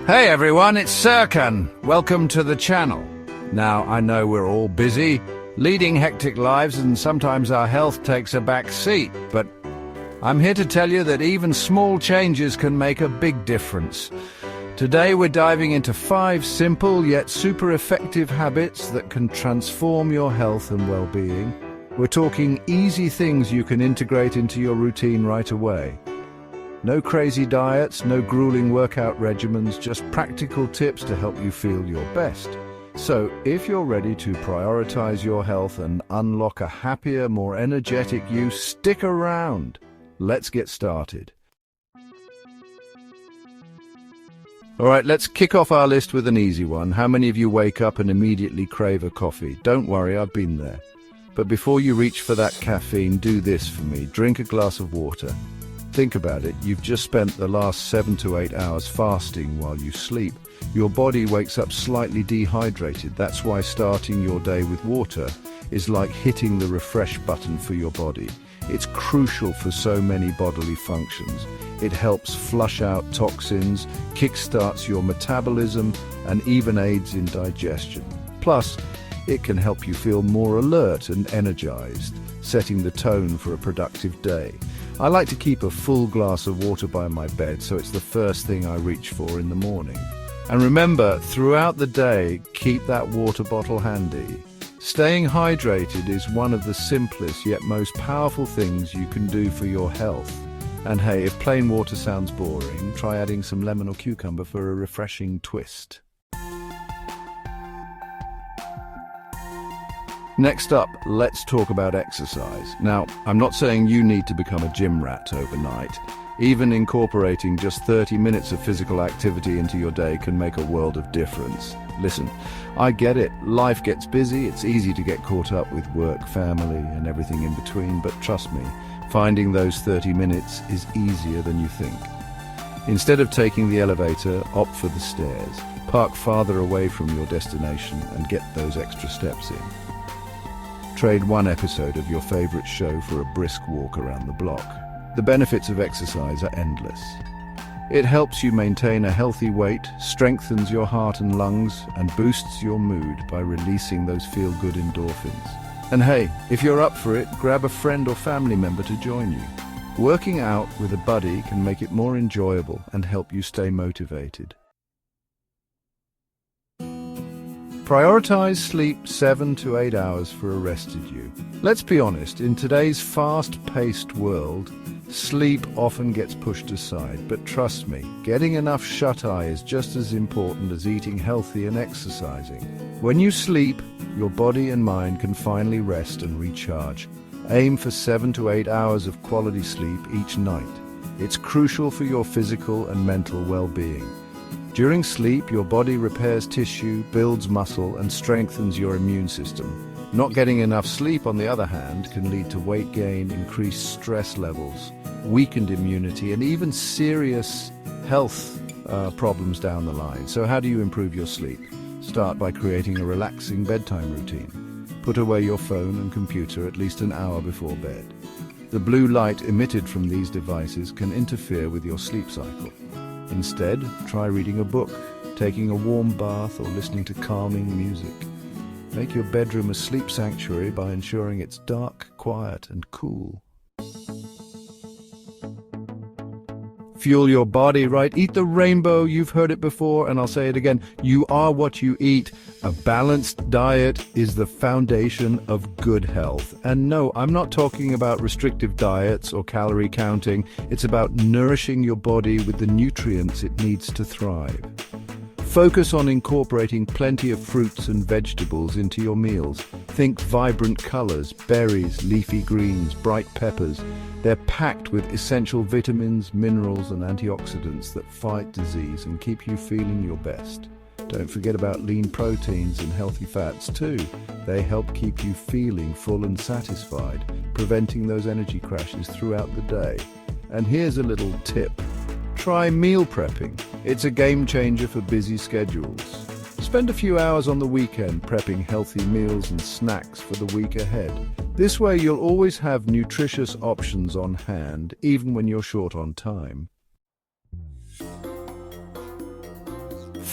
Hey everyone, it's Serkan. Welcome to the channel. Now, I know we're all busy, leading hectic lives, and sometimes our health takes a back seat, but I'm here to tell you that even small changes can make a big difference. Today we're diving into 5 simple yet super effective habits that can transform your health and well-being. We're talking easy things you can integrate into your routine right away. No crazy diets, no grueling workout regimens, just practical tips to help you feel your best. So, if you're ready to prioritize your health and unlock a happier, more energetic you, stick around. Let's get started. All right, let's kick off our list with an easy one. How many of you wake up and immediately crave a coffee? Don't worry, I've been there. But before you reach for that caffeine, do this for me. Drink a glass of water. Think about it, you've just spent the last 7 to 8 hours fasting while you sleep. Your body wakes up slightly dehydrated. That's why starting your day with water is like hitting the refresh button for your body. It's crucial for so many bodily functions. It helps flush out toxins, kickstarts your metabolism, and even aids in digestion. Plus, it can help you feel more alert and energized, setting the tone for a productive day. I like to keep a full glass of water by my bed, so it's the first thing I reach for in the morning. And remember, throughout the day, keep that water bottle handy. Staying hydrated is one of the simplest yet most powerful things you can do for your health. And hey, if plain water sounds boring, try adding some lemon or cucumber for a refreshing twist. Next up, let's talk about exercise. Now, I'm not saying you need to become a gym rat overnight. Even incorporating just 30 minutes of physical activity into your day can make a world of difference. Listen, I get it. Life gets busy. It's easy to get caught up with work, family, and everything in between. But trust me, finding those 30 minutes is easier than you think. Instead of taking the elevator, opt for the stairs. Park farther away from your destination and get those extra steps in. Trade one episode of your favorite show for a brisk walk around the block. The benefits of exercise are endless. It helps you maintain a healthy weight, strengthens your heart and lungs, and boosts your mood by releasing those feel-good endorphins. And hey, if you're up for it, grab a friend or family member to join you. Working out with a buddy can make it more enjoyable and help you stay motivated. Prioritize sleep 7 to 8 hours for a rested you. Let's be honest, in today's fast-paced world, sleep often gets pushed aside, but trust me, getting enough shut-eye is just as important as eating healthy and exercising. When you sleep, your body and mind can finally rest and recharge. Aim for 7 to 8 hours of quality sleep each night. It's crucial for your physical and mental well-being. During sleep, your body repairs tissue, builds muscle, and strengthens your immune system. Not getting enough sleep, on the other hand, can lead to weight gain, increased stress levels, weakened immunity, and even serious health problems down the line. So how do you improve your sleep? Start by creating a relaxing bedtime routine. Put away your phone and computer at least an hour before bed. The blue light emitted from these devices can interfere with your sleep cycle. Instead, try reading a book, taking a warm bath, or listening to calming music. Make your bedroom a sleep sanctuary by ensuring it's dark, quiet, and cool. Fuel your body, right? Eat the rainbow. You've heard it before, and I'll say it again. You are what you eat. A balanced diet is the foundation of good health. And no, I'm not talking about restrictive diets or calorie counting. It's about nourishing your body with the nutrients it needs to thrive. Focus on incorporating plenty of fruits and vegetables into your meals. Think vibrant colors, berries, leafy greens, bright peppers. They're packed with essential vitamins, minerals, and antioxidants that fight disease and keep you feeling your best. Don't forget about lean proteins and healthy fats too. They help keep you feeling full and satisfied, preventing those energy crashes throughout the day. And here's a little tip. Try meal prepping. It's a game changer for busy schedules. Spend a few hours on the weekend prepping healthy meals and snacks for the week ahead. This way you'll always have nutritious options on hand, even when you're short on time.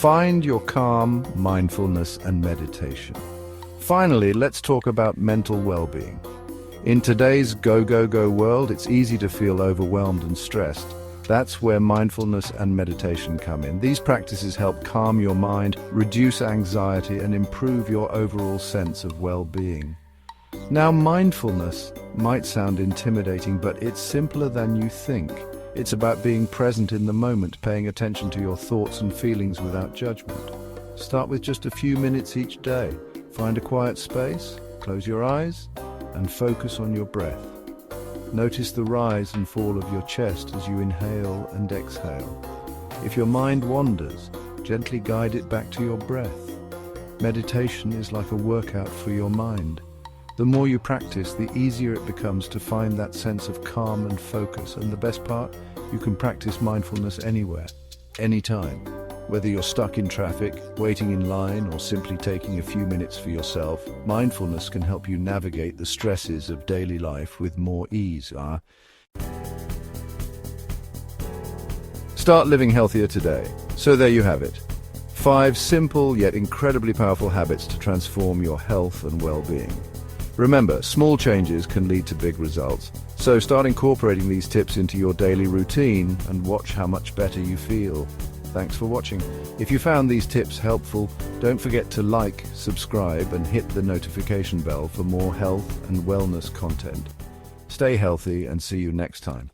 Find your calm, mindfulness, and meditation. Finally, let's talk about mental well-being. In today's go-go-go world, it's easy to feel overwhelmed and stressed. That's where mindfulness and meditation come in. These practices help calm your mind, reduce anxiety, and improve your overall sense of well-being. Now, mindfulness might sound intimidating, but it's simpler than you think. It's about being present in the moment, paying attention to your thoughts and feelings without judgment. Start with just a few minutes each day. Find a quiet space, close your eyes, and focus on your breath. Notice the rise and fall of your chest as you inhale and exhale. If your mind wanders, gently guide it back to your breath. Meditation is like a workout for your mind. The more you practice, the easier it becomes to find that sense of calm and focus. And the best part, you can practice mindfulness anywhere, anytime. Whether you're stuck in traffic, waiting in line, or simply taking a few minutes for yourself, mindfulness can help you navigate the stresses of daily life with more ease. Start living healthier today. So there you have it. 5 simple yet incredibly powerful habits to transform your health and well-being. Remember, small changes can lead to big results. So start incorporating these tips into your daily routine and watch how much better you feel. Thanks for watching. If you found these tips helpful, don't forget to like, subscribe, and hit the notification bell for more health and wellness content. Stay healthy and see you next time.